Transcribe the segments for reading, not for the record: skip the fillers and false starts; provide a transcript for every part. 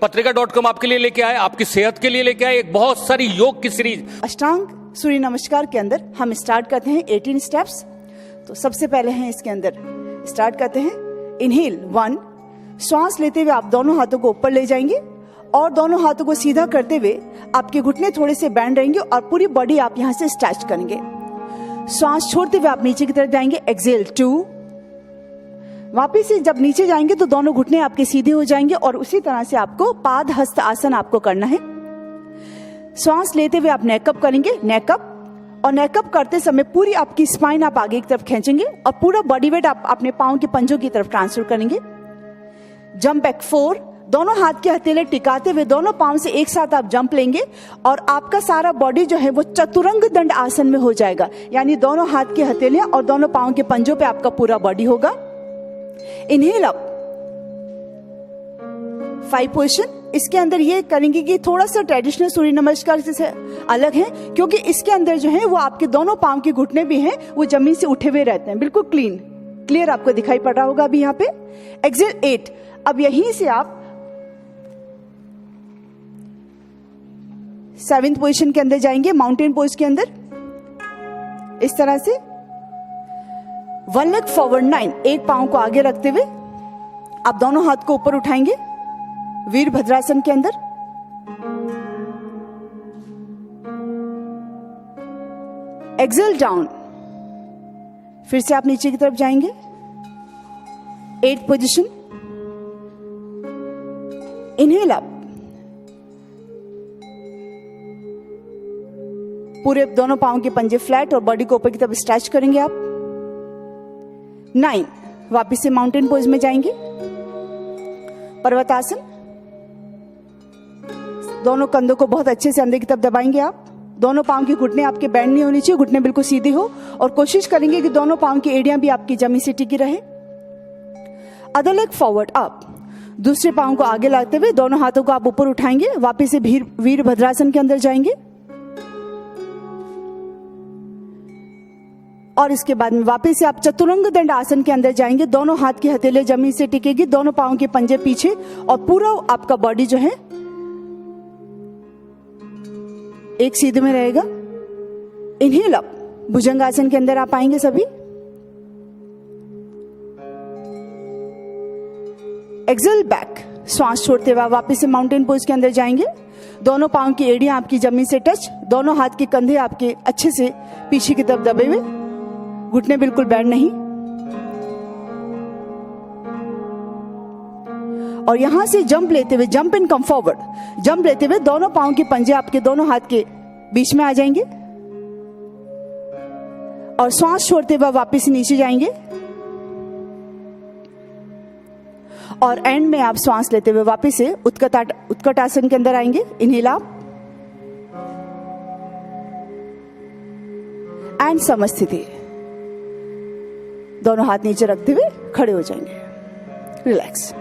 पत्रिका.com आपके लिए लेके आए, आपकी सेहत के लिए लेके आए एक बहुत सारी योग की सीरीज। अष्टांग सूर्य नमस्कार के अंदर हम स्टार्ट करते हैं 18 स्टेप्स। तो सबसे पहले हैं इसके अंदर स्टार्ट करते हैं इनहेल 1। श्वास लेते हुए आप दोनों हाथों को ऊपर ले जाएंगे और दोनों हाथों को सीधा करते हुए आपके घुटने थोड़े से बैंड रहेंगे और पूरी बॉडी आप यहां से स्ट्रेच करेंगे। श्वास छोड़ते हुए आप नीचे की तरफ जाएंगे, एक्सेल 2। वापिस से जब नीचे जाएंगे तो दोनों घुटने आपके सीधे हो जाएंगे और उसी तरह से आपको पाद हस्त आसन आपको करना है। श्वास लेते हुए आप नेकअप करेंगे, नेकअप, और नेकअप करते समय पूरी आपकी स्पाइन आप आगे की तरफ खींचेंगे और पूरा बॉडी वेट आप अपने पांव के पंजों की तरफ ट्रांसफर करेंगे। जंप बैक 4, दोनों हाथ के हथेली टिकाते हुए दोनों पांव से एक साथ आप जंप लेंगे और आपका सारा बॉडी जो है वो चतुरंग दंड आसन में हो जाएगा, यानी दोनों हाथ की हथेलियां और दोनों पांव के पंजों पे आपका पूरा बॉडी होगा। Inhale up 5 position. इसके अंदर ये करेंगे कि थोड़ा सा ट्रेडिशनल सूर्य नमस्कार से अलग है, क्योंकि इसके अंदर जो है वो आपके दोनों पांव के घुटने भी हैं वो जमीन से उठे हुए रहते हैं, बिल्कुल क्लियर आपको दिखाई पड़ रहा होगा अभी यहाँ पे। एक्सेल 8। अब यहीं से आप 7th पोजीशन के अंदर जाएंगे, माउंटेन पोज के अंदर, इस तरह से 1 लेग फॉरवर्ड 9। एक पांव को आगे रखते हुए आप दोनों हाथ को ऊपर उठाएंगे वीरभद्रासन के अंदर। एक्सेल डाउन, फिर से आप नीचे की तरफ जाएंगे, 8th पोजीशन। इनहेल अप, पूरे दोनों पांव के पंजे फ्लैट और बॉडी को ऊपर की तरफ स्ट्रेच करेंगे आप। 9, वापिस से माउंटेन पोज में जाएंगे, पर्वतासन। दोनों कंधों को बहुत अच्छे से अंदर की तरफ दबाएंगे आप। दोनों पांव के घुटने आपके बैंड नहीं होनी चाहिए, घुटने बिल्कुल सीधे हो और कोशिश करेंगे कि दोनों पांव की एड़ियां भी आपकी जमीन से टिकी रहे। अदर लेग फॉरवर्ड अप, दूसरे पांव को आगे लाते हुए दोनों हाथों को आप ऊपर उठाएंगे, वापिस से वीरभद्रासन के अंदर जाएंगे और इसके बाद में वापस से आप चतुरंग दंड आसन के अंदर जाएंगे। दोनों हाथ की हथेली जमीन से टिकेगी, दोनों पांव के पंजे पीछे और पूरा आपका बॉडी जो है एक सीधे में रहेगा। इनहेल अप, भुजंग आसन के अंदर आप आएंगे सभी। एक्सेल बैक, श्वास छोड़ते हुए वापस से माउंटेन पोज के अंदर जाएंगे। दोनों पांव की एड़ियां आपकी जमीन से टच, दोनों हाथ के कंधे आपके अच्छे से पीछे की तरफ दबे हुए, घुटने बिल्कुल बैंड नहीं। और यहां से जंप लेते हुए, jump and come forward, jump लेते हुए दोनों पांव के पंजे आपके दोनों हाथ के बीच में आ जाएंगे और श्वास छोड़ते हुए वापस नीचे जाएंगे और एंड में आप श्वास लेते हुए वापस से उत्कट आसन के अंदर आएंगे। इनहेल अप एंड समस्थिति, दोनों हाथ नीचे रखते हुए खड़े हो जाएंगे, रिलैक्स।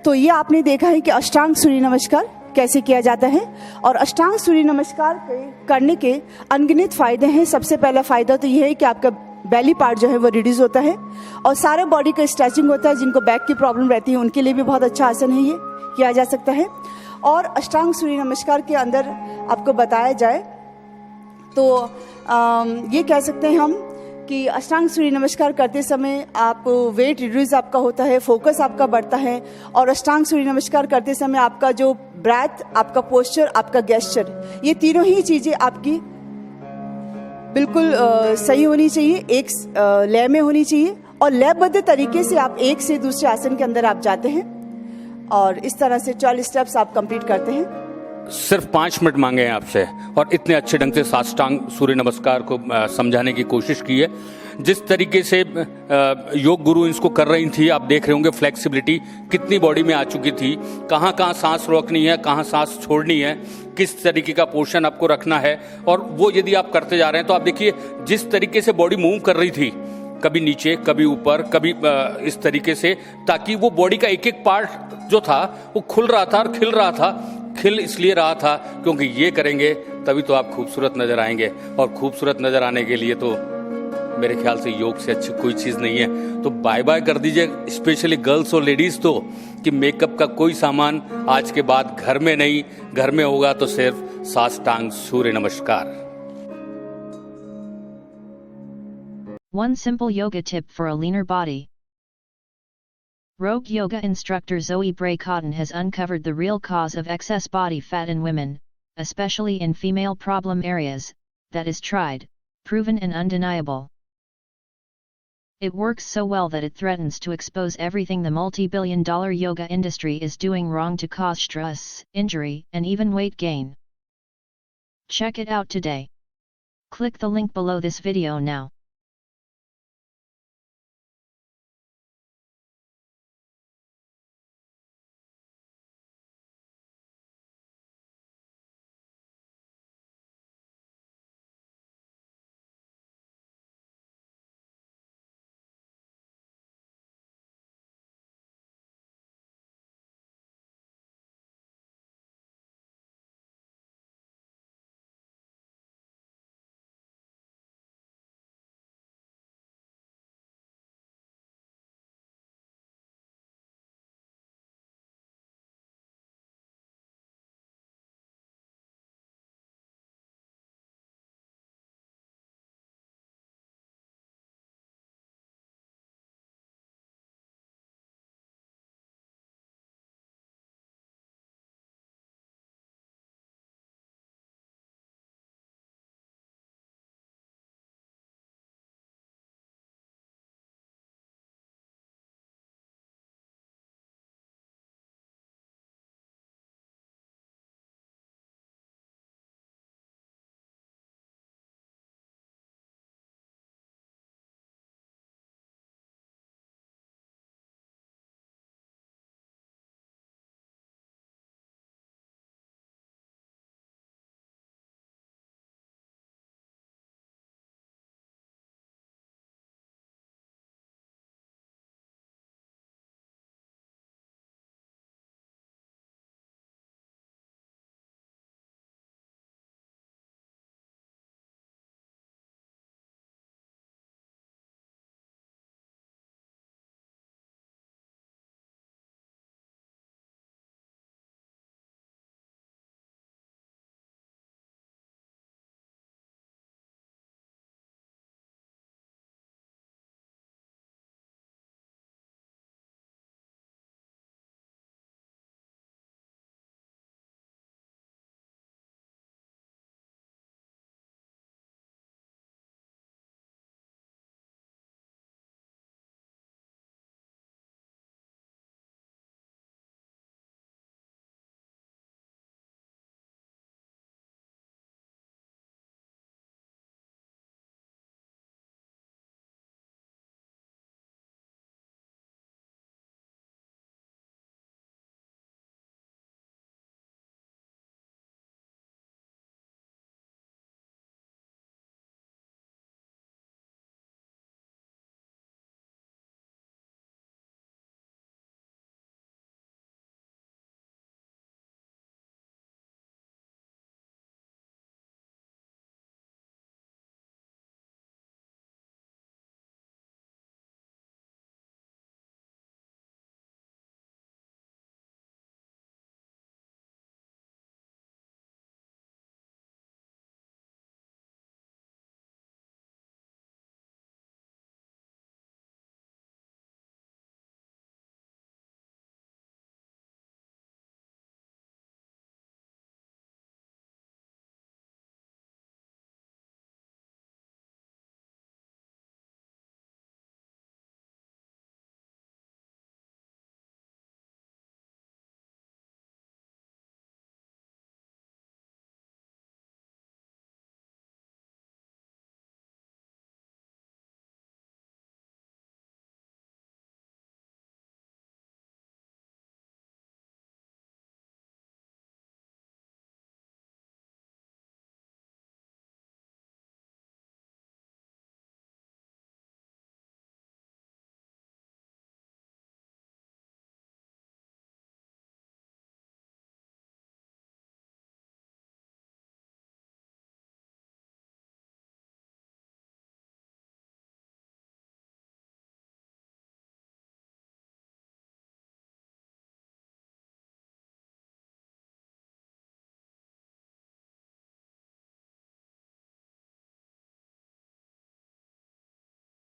तो ये आपने देखा है कि अष्टांग सूर्य नमस्कार कैसे किया जाता है और अष्टांग सूर्य नमस्कार करने के अनगिनत फायदे हैं। सबसे पहला फायदा तो ये है कि आपका बेली पार्ट जो है वो रिड्यूस होता है और सारे बॉडी का स्ट्रेचिंग होता है। जिनको बैक की प्रॉब्लम रहती है उनके लिए भी बहुत अच्छा आसन है, ये किया जा सकता है। और अष्टांग सूर्य नमस्कार के अंदर आपको बताया जाए तो ये कह सकते हैं हम कि अष्टांग सूर्य नमस्कार करते समय आप वेट रिड्यूस आपका होता है, फोकस आपका बढ़ता है और अष्टांग सूर्य नमस्कार करते समय आपका जो ब्रेथ, आपका पोस्चर, आपका गेस्चर, ये तीनों ही चीजें आपकी बिल्कुल सही होनी चाहिए, एक लय में होनी चाहिए और लयबद्ध तरीके से आप एक से दूसरे आसन के अंदर आप जाते हैं और इस तरह से 40 स्टेप्स आप कंप्लीट करते हैं। सिर्फ 5 मिनट मांगे हैं आपसे और इतने अच्छे ढंग से साष्टांग सूर्य नमस्कार को समझाने की कोशिश की है। जिस तरीके से योग गुरु इसको कर रही थी, आप देख रहे होंगे फ्लेक्सिबिलिटी कितनी बॉडी में आ चुकी थी, कहाँ कहाँ सांस रोकनी है, कहाँ सांस छोड़नी है, किस तरीके का पोर्शन आपको रखना है। और वो यदि आप करते जा रहे हैं तो आप देखिए जिस तरीके से बॉडी मूव कर रही थी, कभी नीचे, कभी ऊपर, कभी इस तरीके से, ताकि वो बॉडी का एक एक पार्ट जो था वो खुल रहा था और खिल रहा था। खिल इसलिए रहा था क्योंकि ये करेंगे तभी तो आप खूबसूरत नजर आएंगे और खूबसूरत नजर आने के लिए तो मेरे ख्याल से योग से अच्छी कोई चीज़ नहीं है। तो बाय बाय कर दीजिए, स्पेशली गर्ल्स और लेडीज़ तो, कि मेकअप का कोई सामान आज के बाद घर में नहीं, घर में होगा तो सिर्फ साष्टांग सूर्य नमस्कार। One simple yoga tip for a leaner body. Rogue yoga instructor Zoe Bray Cotton has uncovered the real cause of excess body fat in women, especially in female problem areas, that is tried, proven and undeniable. It works so well that it threatens to expose everything the multi-billion-dollar yoga industry is doing wrong to cause stress, injury, and even weight gain. Check it out today. Click the link below this video now.